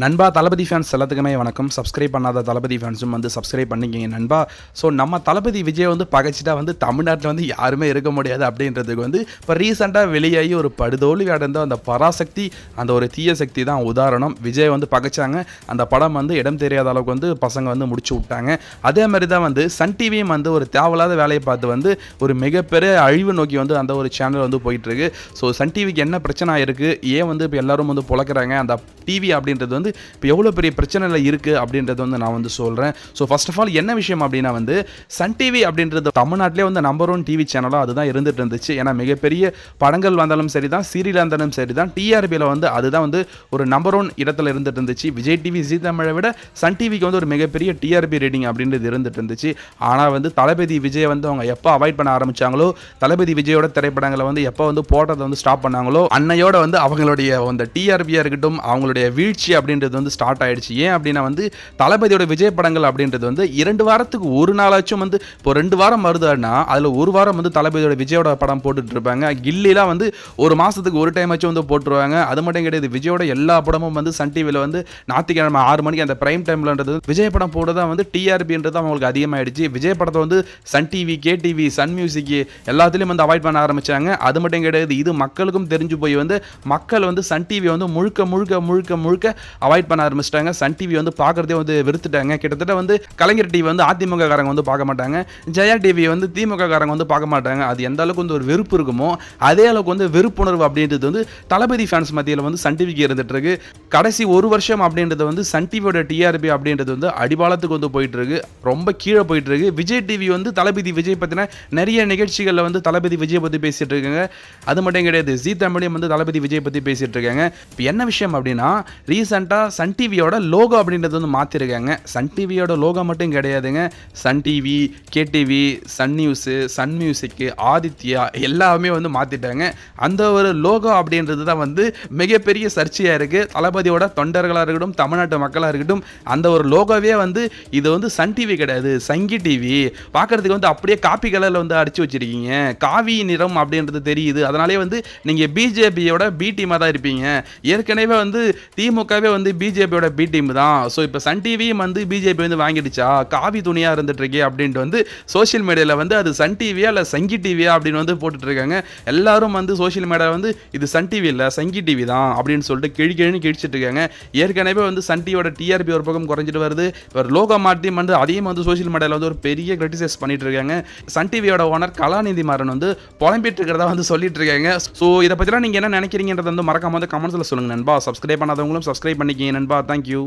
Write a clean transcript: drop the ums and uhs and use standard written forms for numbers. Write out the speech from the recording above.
நண்பா தளபதி ஃபேன்ஸ் எல்லாத்துக்குமே வணக்கம். சப்ஸ்கிரைப் பண்ணாத தளபதி ஃபேன்ஸும் வந்து சப்ஸ்கிரைப் பண்ணிக்கிங்க நண்பா. ஸோ நம்ம தளபதி விஜய் வந்து பகைச்சிட்டா வந்து தமிழ்நாட்டில் வந்து யாருமே இருக்க முடியாது அப்படின்றதுக்கு வந்து இப்போ ரீசெண்டாக வெளியாகி ஒரு படுதோல்வி அடைந்த அந்த பராசக்தி அந்த ஒரு தீய சக்தி தான் உதாரணம். விஜய் வந்து பகைச்சாங்க, அந்த படம் வந்து இடம் தெரியாத அளவுக்கு வந்து பசங்க வந்து முடிச்சு விட்டாங்க. அதே மாதிரி தான் வந்து சன் டிவியும் வந்து ஒரு தேவையில்லாத வேலையை பார்த்து வந்து ஒரு மிகப்பெரிய அழிவு நோக்கி வந்து அந்த ஒரு சேனல் வந்து போயிட்டுருக்கு. ஸோ சன் டிவிக்கு என்ன பிரச்சனை இருக்குது, ஏன் வந்து இப்போ எல்லாரும் வந்து புழக்கிறாங்க, அந்த டிவி அப்படின்றது வந்து இப்போ எவ்வளோ பெரிய பிரச்சனையில் இருக்குது அப்படின்றது வந்து நான் வந்து சொல்கிறேன். ஸோ ஃபர்ஸ்ட் ஆஃப் ஆல் என்ன விஷயம் அப்படின்னா வந்து சன் டிவி அப்படின்றது தமிழ்நாட்டிலே வந்து நம்பர் 1 டிவி சேனலாக அதுதான் இருந்துட்டு இருந்துச்சு. ஏன்னா மிகப்பெரிய படங்கள் வந்தாலும் சரி தான், சீரியலாக இருந்தாலும் சரி தான், டிஆர்பியில் வந்து அதுதான் வந்து ஒரு நம்பர் 1 இடத்துல இருந்துட்டு இருந்துச்சு. விஜய் டிவி ஜீ தமிழை விட சன் டிவிக்கு வந்து ஒரு மிகப்பெரிய டிஆர்பி ரேட்டிங் அப்படின்றது இருந்துட்டு இருந்துச்சு. ஆனால் வந்து தளபதி விஜய் வந்து அவங்க எப்போ அவாய்ட் பண்ண ஆரம்பித்தாங்களோ, தளபதி விஜயோட திரைப்படங்களை வந்து எப்போ வந்து போட்டதை வந்து ஸ்டாப் பண்ணாங்களோ, அன்னையோட வந்து அவங்களுடைய அந்த டிஆர்பியாக இருக்கட்டும், அவங்களுடைய வீழ்ச்சி அப்படின்றது வந்து ஸ்டார்ட் ஆயிடுச்சு. ஏன் அப்படின்னா வந்து தளபதியோட விஜய் படங்கள் அப்படின்றது வந்து 2 வாரத்துக்கு ஒரு நாளாச்சும் வந்து இப்போ 2 வாரம் வருதுன்னா அதில் ஒரு வாரம் வந்து தளபதியோட விஜயோட படம் போட்டுட்டு இருப்பாங்க. கில்லிலாம் வந்து ஒரு மாதத்துக்கு ஒரு டைம் ஆச்சும் வந்து போட்டுருவாங்க. அது மட்டும் கிடையாது, விஜயோட எல்லா படமும் வந்து சன் டிவியில் வந்து ஞாயிற்றுக்கிழமை 6 மணிக்கு அந்த பிரைம் டைம்லன்றது விஜய் படம் போட்டு தான் வந்து டிஆர்பின்றது அவங்களுக்கு அதிகமாகிடுச்சு. விஜய் படத்தை வந்து Sun TV, KTV, Sun Music எல்லாத்துலேயும் வந்து அவாய்ட் பண்ண ஆரம்பித்தாங்க. அது மட்டும் கிடையாது, இது மக்களுக்கும் தெரிஞ்சு போய் வந்து மக்கள் வந்து சன் டிவி வந்து முழுக்க முழுக்க முழுக்க முழுக்க அவாய்ட் பண்ண ஆரம்பிச்சிட்டாங்க. சன் டிவி வந்து பார்க்குறதே வந்து வெறுத்துட்டாங்க. கிட்டத்தட்ட வந்து கலைஞர் டிவி வந்து அதிமுக காரங்க வந்து பார்க்க மாட்டாங்க, ஜெயா டிவி வந்து திமுக காரங்க வந்து பார்க்க மாட்டாங்க. அது எந்த அளவுக்கு வந்து ஒரு வெறுப்பு இருக்குமோ அதே அளவுக்கு வந்து வெறுப்புணர்வு அப்படின்றது வந்து தளபதி ஃபேன்ஸ் மத்தியில் வந்து சன் டிவிக்கு இருந்துட்டு இருக்கு. கடைசி ஒரு வருஷம் அப்படின்றது வந்து சன் டிவியோட டிஆர்பி அப்படின்றது வந்து அடிபாலத்துக்கு வந்து போயிட்டு இருக்கு, ரொம்ப கீழே போயிட்டு இருக்கு. விஜய் டிவி வந்து தளபதி விஜய் பற்றின நிறைய நிகழ்ச்சிகளில் வந்து தளபதி விஜய் பற்றி பேசிட்டு இருக்காங்க. அது மட்டும் கிடையாது, ஜீ தமிழையும் வந்து தளபதி விஜய் பற்றி பேசிட்டு இருக்காங்க. இப்போ என்ன விஷயம் அப்படின்னா ரீசெண்டாக சன் டிவியோட லோகோ அப்படின்றது வந்து மாற்றிருக்காங்க. சன் டிவியோட லோகோ மட்டும் கிடையாதுங்க, Sun TV, KTV, Sun news, Sun music, Adithya எல்லாமே வந்து மாற்றிட்டாங்க. அந்த ஒரு லோகோ அப்படின்றது தான் வந்து மிகப்பெரிய சர்ச்சையாக இருக்குது. தளபதியோட தொண்டர்களாக இருக்கட்டும், தமிழ்நாட்டு மக்களாக இருக்கட்டும், அந்த ஒரு லோகோவே வந்து இது வந்து சன் டிவி கிடையாது, சங்கி டிவி. பார்க்குறதுக்கு வந்து அப்படியே காப்பி கலரில் வந்து அடிச்சு வச்சிருக்கீங்க, காவி நிறம் அப்படின்றது தெரியுது. அதனாலே வந்து நீங்கள் பிஜேபியோட பி டீமாக தான் இருப்பீங்க. ஏற்கனவே வந்து திமுகவே வந்து பிஜேபியோட பி டீம் தான். ஸோ இப்போ சன் டிவியும் வந்து பிஜேபி வந்து வாங்கிடுச்சா, காவி துணியாக இருந்துட்டு இருக்கே அப்படின்ட்டு வந்து சோஷியல் மீடியாவில் வந்து அது சன் டிவியா இல்லை சங்கி டிவியா அப்படின்னு வந்து போட்டுட்டு இருக்காங்க. எல்லாரும் வந்து சோஷியல் மீடியாவில் வந்து இது சன் டிவி இல்லை சங்கி டிவி தான் அப்படின்னு சொல்லிட்டு கிழின்னு கிழிச்சிட்டு இருக்காங்க. ஏற்கனவே வந்து சன் டிவியோட டிஆர்பி ஒரு பக்கம் குறைஞ்சிட்டு வருது. இப்போ லோகோ மாற்றி வந்து அதையும் வந்து சோஷியல் மீடியாவில் வந்து ஒரு பெரிய கிரிட்டிசைஸ் பண்ணிட்டு இருக்காங்க. சன் டிவியோட ஓனர் கலாநிதி மாறன் வந்து புலம்பிட்டு இருக்கிறதா வந்து சொல்லிட்டு இருக்காங்க. ஸோ இதை பற்றிலாம் நீங்கள் என்ன நினைக்கிறீங்கன்றத வந்து மறக்காம வந்து கமெண்ட்ஸில் சொல்லுங்கள் நண்பா. சப்ஸ்கிரைப் பண்ணாதவங்களும் சப்ஸ்கிரைப் பண்ணிக்கிங்க நண்பா. தேங்க்யூ.